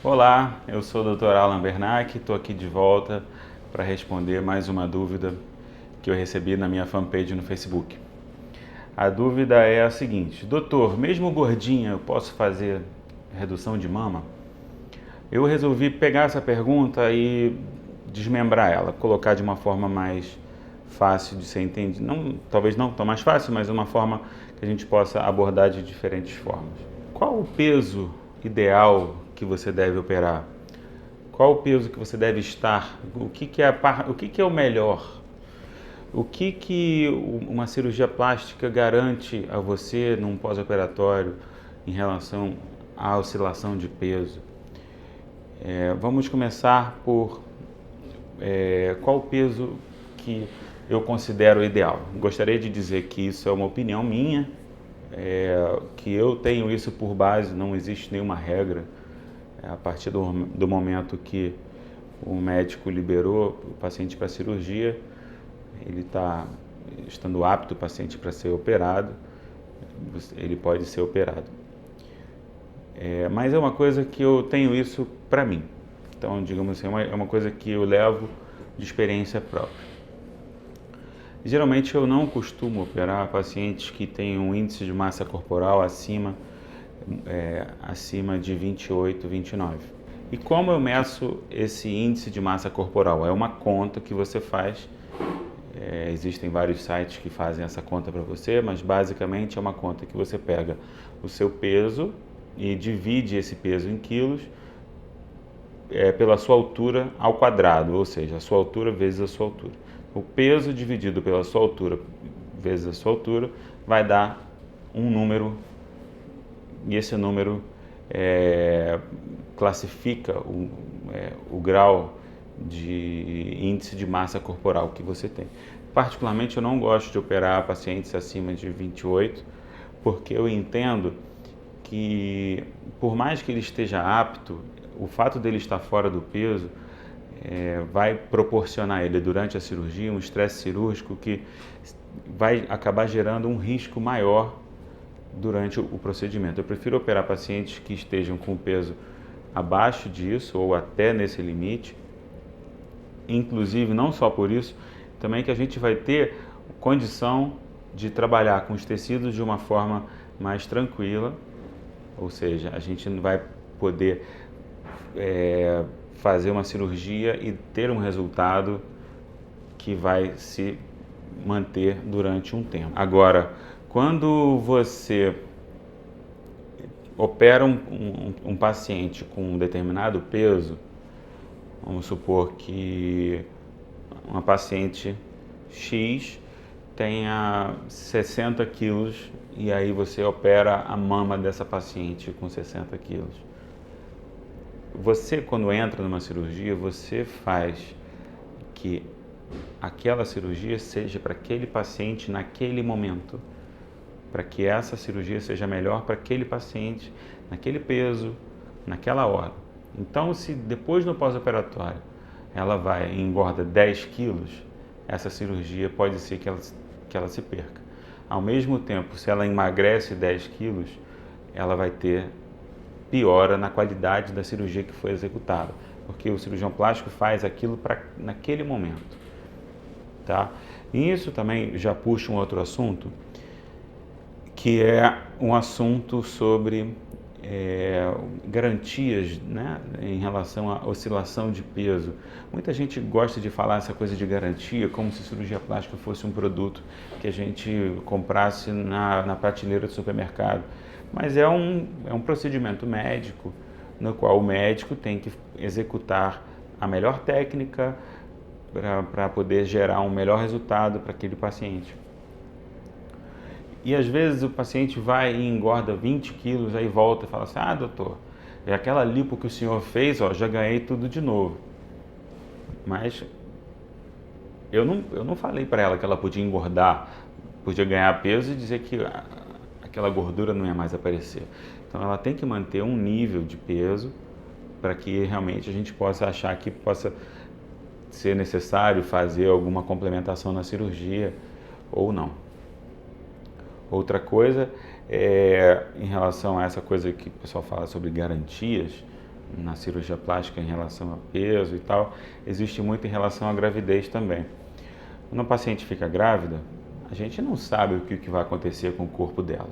Olá, eu sou o Dr. Alan Bernac, estou aqui de volta para responder mais uma dúvida que eu recebi na minha fanpage no Facebook. A dúvida é a seguinte: doutor, mesmo gordinha eu posso fazer redução de mama? Eu resolvi pegar essa pergunta e desmembrar ela, colocar de uma forma mais fácil de ser entendida, talvez não tão mais fácil, mas uma forma que a gente possa abordar de diferentes formas. Qual o peso ideal que você deve operar? Qual o peso que você deve estar? O que é o melhor? O que uma cirurgia plástica garante a você num pós-operatório em relação à oscilação de peso? Vamos começar por qual o peso que eu considero ideal. Gostaria de dizer que isso é uma opinião minha, que eu tenho isso por base, não existe nenhuma regra. A partir do momento que o médico liberou o paciente para cirurgia, ele está estando apto o paciente para ser operado, ele pode ser operado. Mas é uma coisa que eu tenho isso para mim. Então, digamos assim, é uma coisa que eu levo de experiência própria. Geralmente eu não costumo operar pacientes que têm um índice de massa corporal acima de 28, 29. E como eu meço esse índice de massa corporal? É uma conta que você faz, existem vários sites que fazem essa conta para você, mas basicamente é uma conta que você pega o seu peso e divide esse peso em quilos pela sua altura ao quadrado, ou seja, a sua altura vezes a sua altura. O peso dividido pela sua altura vezes a sua altura vai dar um número, e esse número classifica o grau de índice de massa corporal que você tem. Particularmente eu não gosto de operar pacientes acima de 28, porque eu entendo que por mais que ele esteja apto, o fato dele estar fora do peso vai proporcionar a ele durante a cirurgia um estresse cirúrgico que vai acabar gerando um risco maior durante o procedimento. Eu prefiro operar pacientes que estejam com o peso abaixo disso ou até nesse limite, inclusive não só por isso, também que a gente vai ter condição de trabalhar com os tecidos de uma forma mais tranquila, ou seja, a gente não vai poder fazer uma cirurgia e ter um resultado que vai se manter durante um tempo. Agora, quando você opera um paciente com um determinado peso, vamos supor que uma paciente X tenha 60 quilos e aí você opera a mama dessa paciente com 60 quilos. Você, quando entra numa cirurgia, você faz que aquela cirurgia seja para aquele paciente naquele momento, para que essa cirurgia seja melhor para aquele paciente, naquele peso, naquela hora. Então, se depois no pós-operatório ela vai e engorda 10 quilos, essa cirurgia pode ser que ela se perca. Ao mesmo tempo, se ela emagrece 10 quilos, ela vai ter piora na qualidade da cirurgia que foi executada, porque o cirurgião plástico faz aquilo naquele momento, tá? E isso também já puxa um outro assunto, que é um assunto sobre garantias, né, em relação à oscilação de peso. Muita gente gosta de falar essa coisa de garantia como se cirurgia plástica fosse um produto que a gente comprasse na prateleira do supermercado. Mas é um procedimento médico no qual o médico tem que executar a melhor técnica para poder gerar um melhor resultado para aquele paciente. E às vezes o paciente vai e engorda 20 quilos, aí volta e fala assim: ah, doutor, é aquela lipo que o senhor fez, ó, já ganhei tudo de novo. Mas eu não falei para ela que ela podia engordar, podia ganhar peso e dizer que aquela gordura não ia mais aparecer. Então ela tem que manter um nível de peso para que realmente a gente possa achar que possa ser necessário fazer alguma complementação na cirurgia ou não. Outra coisa em relação a essa coisa que o pessoal fala sobre garantias, na cirurgia plástica em relação a peso e tal, existe muito em relação à gravidez também. Quando a paciente fica grávida, a gente não sabe o que vai acontecer com o corpo dela.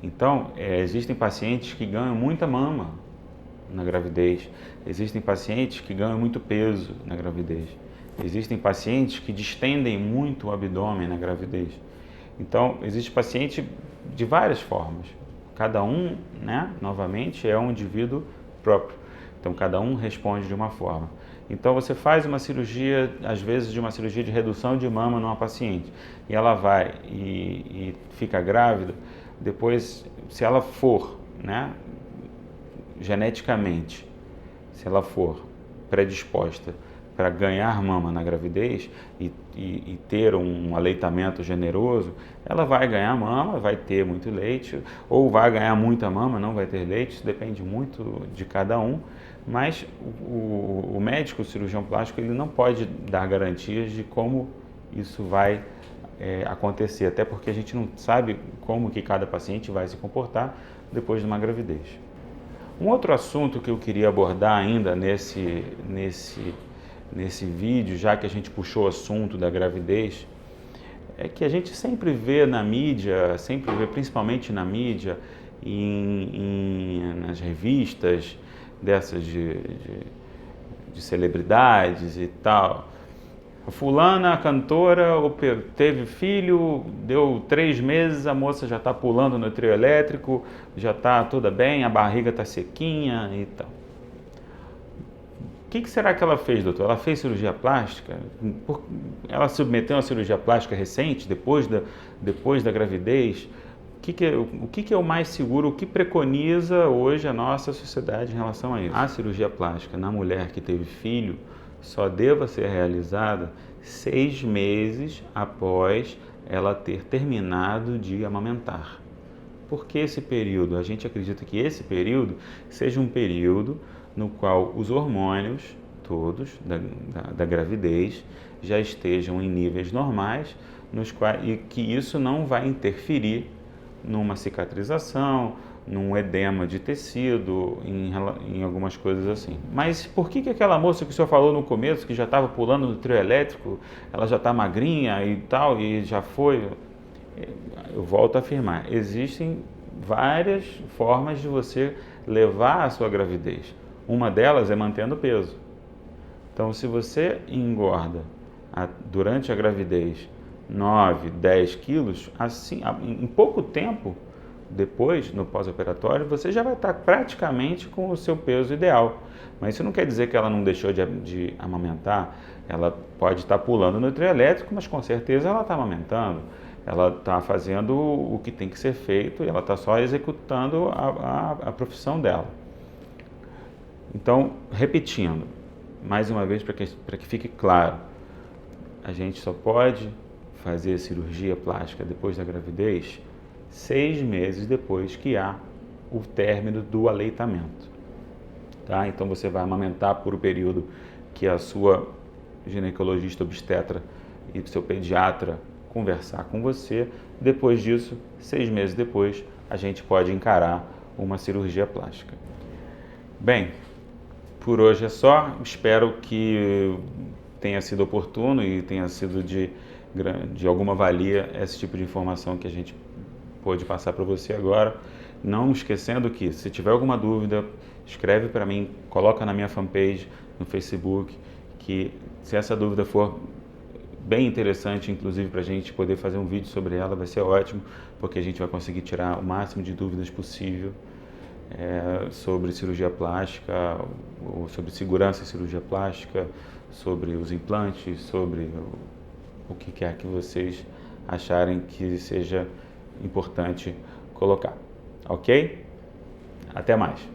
Então, existem pacientes que ganham muita mama na gravidez, existem pacientes que ganham muito peso na gravidez, existem pacientes que distendem muito o abdômen na gravidez. Então, existe paciente de várias formas. Cada um, né, novamente, é um indivíduo próprio. Então, cada um responde de uma forma. Então, você faz uma cirurgia, às vezes, de uma cirurgia de redução de mama numa paciente, e ela vai e fica grávida. Depois, se ela for, né, geneticamente, se ela for predisposta para ganhar mama na gravidez e ter um aleitamento generoso, ela vai ganhar mama, vai ter muito leite, ou vai ganhar muita mama, não vai ter leite, isso depende muito de cada um, mas o médico, o cirurgião plástico, ele não pode dar garantias de como isso vai acontecer, até porque a gente não sabe como que cada paciente vai se comportar depois de uma gravidez. Um outro assunto que eu queria abordar ainda nesse vídeo, já que a gente puxou o assunto da gravidez, é que a gente sempre vê na mídia, principalmente na mídia, nas revistas dessas de celebridades e tal. A fulana, a cantora, teve filho, deu 3 meses, a moça já está pulando no trio elétrico, já está toda bem, a barriga está sequinha e tal. O que será que ela fez, doutor? Ela fez cirurgia plástica? Ela submeteu a uma cirurgia plástica recente, depois da gravidez? O que é o mais seguro? O que preconiza hoje a nossa sociedade em relação a isso? A cirurgia plástica na mulher que teve filho só deva ser realizada 6 meses após ela ter terminado de amamentar. Por que esse período? A gente acredita que esse período seja um período no qual os hormônios todos da gravidez já estejam em níveis normais, e que isso não vai interferir numa cicatrização, num edema de tecido, em algumas coisas assim. Mas por que aquela moça que o senhor falou no começo, que já estava pulando no trio elétrico, ela já está magrinha e tal, e já foi? Eu volto a afirmar, existem várias formas de você levar a sua gravidez. Uma delas é mantendo peso. Então, se você engorda durante a gravidez 9, 10 quilos, assim, em pouco tempo, depois, no pós-operatório, você já vai estar praticamente com o seu peso ideal. Mas isso não quer dizer que ela não deixou de amamentar. Ela pode estar pulando no trio elétrico, mas com certeza ela está amamentando. Ela está fazendo o que tem que ser feito e ela está só executando a profissão dela. Então, repetindo, mais uma vez, para que fique claro, a gente só pode fazer cirurgia plástica depois da gravidez 6 meses depois que há o término do aleitamento. Tá? Então você vai amamentar por o período que a sua ginecologista obstetra e o seu pediatra conversar com você. Depois disso, 6 meses depois, a gente pode encarar uma cirurgia plástica. Bem, por hoje é só. Espero que tenha sido oportuno e tenha sido de alguma valia esse tipo de informação que a gente pôde passar para você agora. Não esquecendo que, se tiver alguma dúvida, escreve para mim, coloca na minha fanpage no Facebook, que se essa dúvida for bem interessante, inclusive para a gente poder fazer um vídeo sobre ela, vai ser ótimo, porque a gente vai conseguir tirar o máximo de dúvidas possível sobre cirurgia plástica, ou sobre segurança em cirurgia plástica, sobre os implantes, sobre o que quer que vocês acharem que seja importante colocar, ok? Até mais!